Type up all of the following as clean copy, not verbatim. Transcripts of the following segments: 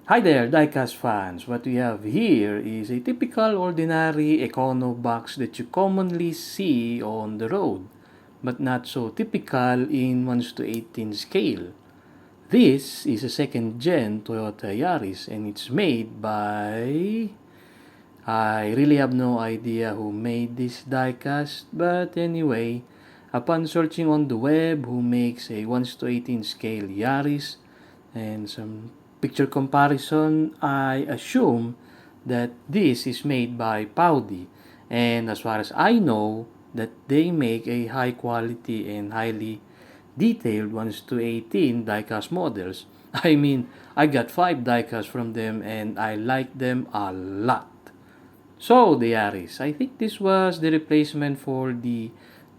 Hi there, Diecast fans. What we have here is a typical ordinary Econo box that you commonly see on the road, but not so typical in 1 to 18 scale. This is a second gen Toyota Yaris and it's made by... I really have no idea who made this diecast, but anyway, upon searching on the web who makes a 1 to 18 scale Yaris and some picture comparison, I assume that this is made by Paudi. And as far as I know, that they make a high quality and highly detailed 1 to 18 diecast models. I mean, I got 5 diecasts from them and I like them a lot. So, the Yaris. I think this was the replacement for the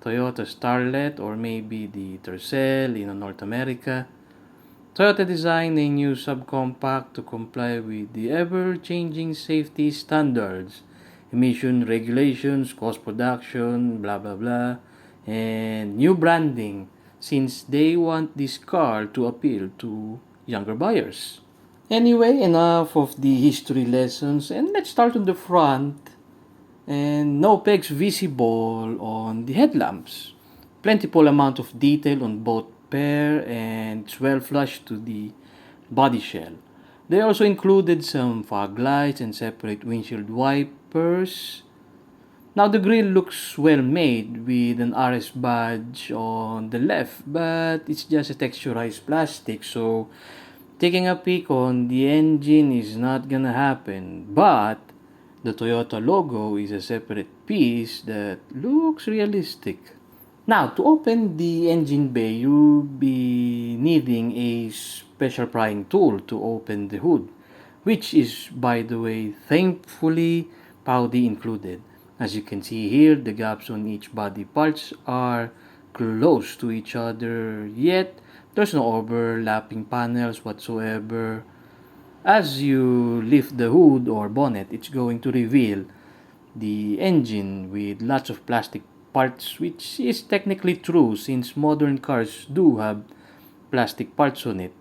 Toyota Starlet or maybe the Tercel in North America. Toyota designed a new subcompact to comply with the ever-changing safety standards, emission regulations, cost production, blah blah blah, and new branding since they want this car to appeal to younger buyers. Anyway, enough of the history lessons and let's start on the front. And no pegs visible on the headlamps. Plentiful amount of detail on both pair and it's well flushed to the body shell. They also included some fog lights and separate windshield wipers. Now the grille looks well made with an RS badge on the left, but it's just a texturized plastic, so taking a peek on the engine is not gonna happen. But the Toyota logo is a separate piece that looks realistic. Now, to open the engine bay, you'll be needing a special prying tool to open the hood, which is, by the way, thankfully Paudi included. As you can see here, the gaps on each body parts are close to each other, yet there's no overlapping panels whatsoever. As you lift the hood or bonnet, it's going to reveal the engine with lots of plastic parts, which is technically true since modern cars do have plastic parts on it.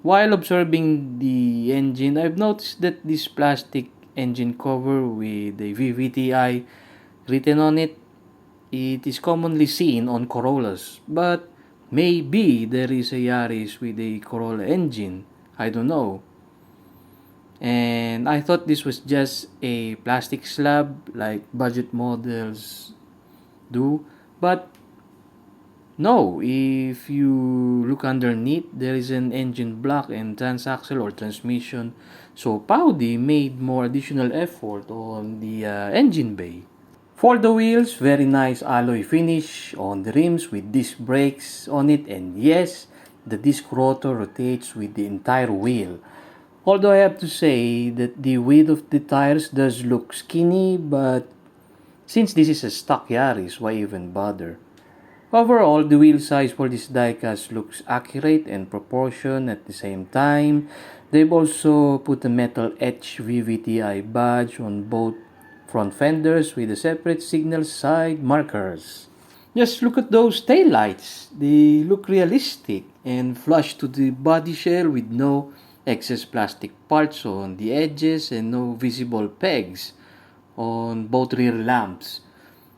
While observing the engine, I've noticed that this plastic engine cover with a VVTI written on it, it is commonly seen on Corollas, but maybe there is a Yaris with a Corolla engine. I don't know. And I thought this was just a plastic slab like budget models do, but no, if you look underneath, there is an engine block and transaxle or transmission. So Paudi made more additional effort on the engine bay. For the wheels, very nice alloy finish on the rims with disc brakes on it, and yes, the disc rotor rotates with the entire wheel. Although I have to say that the width of the tires does look skinny, but since this is a stock Yaris, why even bother? Overall, the wheel size for this diecast looks accurate and proportioned at the same time. They've also put a metal etched VVTI badge on both front fenders with a separate signal side markers. Just look at those taillights. They look realistic and flush to the body shell with no excess plastic parts on the edges and no visible pegs on both rear lamps.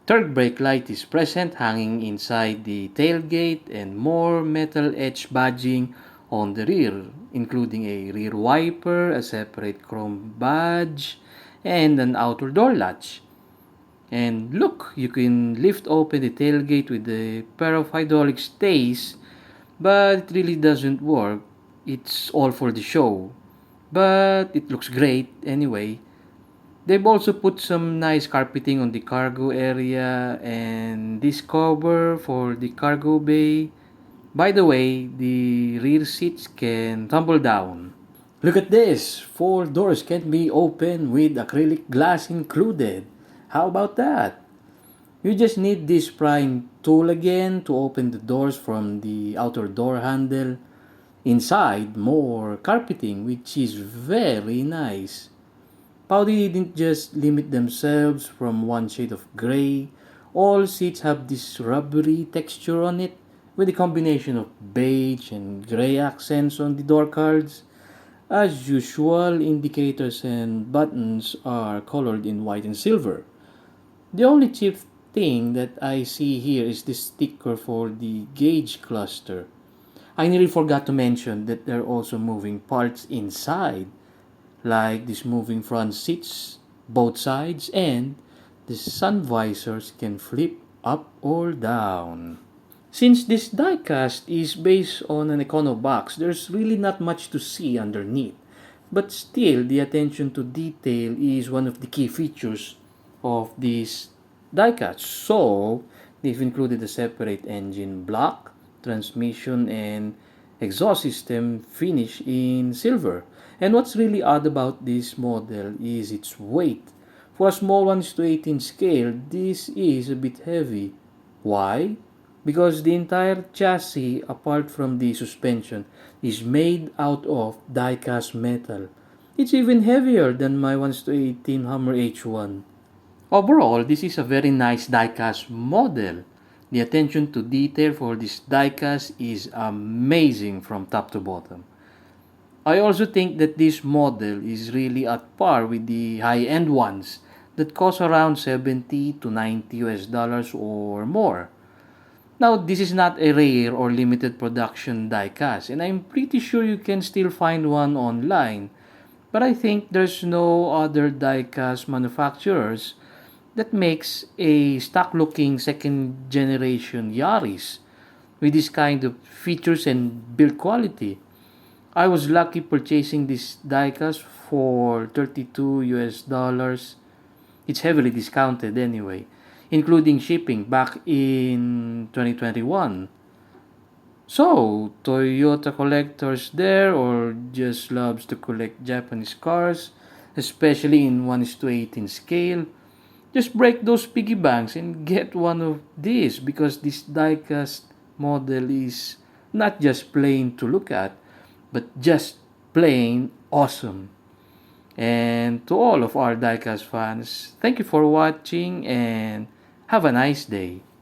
Third brake light is present hanging inside the tailgate and more metal edge badging on the rear, including a rear wiper, a separate chrome badge, and an outer door latch. And look, you can lift open the tailgate with a pair of hydraulic stays, but it really doesn't work. It's all for the show. But it looks great anyway. They've also put some nice carpeting on the cargo area and this cover for the cargo bay. By the way, the rear seats can tumble down. Look at this! 4 doors can be opened with acrylic glass included. How about that? You just need this prying tool again to open the doors from the outer door handle. Inside, more carpeting, which is very nice. Paudi didn't just limit themselves from one shade of gray. All seats have this rubbery texture on it with a combination of beige and gray accents on the door cards. As usual, indicators and buttons are colored in white and silver. The only cheap thing that I see here is the sticker for the gauge cluster. I nearly forgot to mention that there are also moving parts inside, like these moving front seats, both sides, and the sun visors can flip up or down. Since this diecast is based on an Econo box, there's really not much to see underneath. But still, the attention to detail is one of the key features of this diecast. So, they've included a separate engine block, transmission, and exhaust system finished in silver. And what's really odd about this model is its weight. For a small 1:18 scale, this is a bit heavy. Why? Because the entire chassis, apart from the suspension, is made out of die-cast metal. It's even heavier than my 1:18 Hummer H1. Overall, this is a very nice die-cast model. The attention to detail for this die-cast is amazing from top to bottom. I also think that this model is really at par with the high-end ones that cost around 70 to 90 US dollars or more. Now, this is not a rare or limited production die-cast, and I'm pretty sure you can still find one online. But I think there's no other die-cast manufacturers that makes a stock-looking second-generation Yaris with this kind of features and build quality. I was lucky purchasing this diecast for 32 US dollars. It's heavily discounted anyway, including shipping back in 2021. So, Toyota collectors there or just loves to collect Japanese cars, especially in 1 is to 18 scale, just break those piggy banks and get one of these because this diecast model is not just plain to look at, but just plain awesome. And to all of our diecast fans, thank you for watching and have a nice day.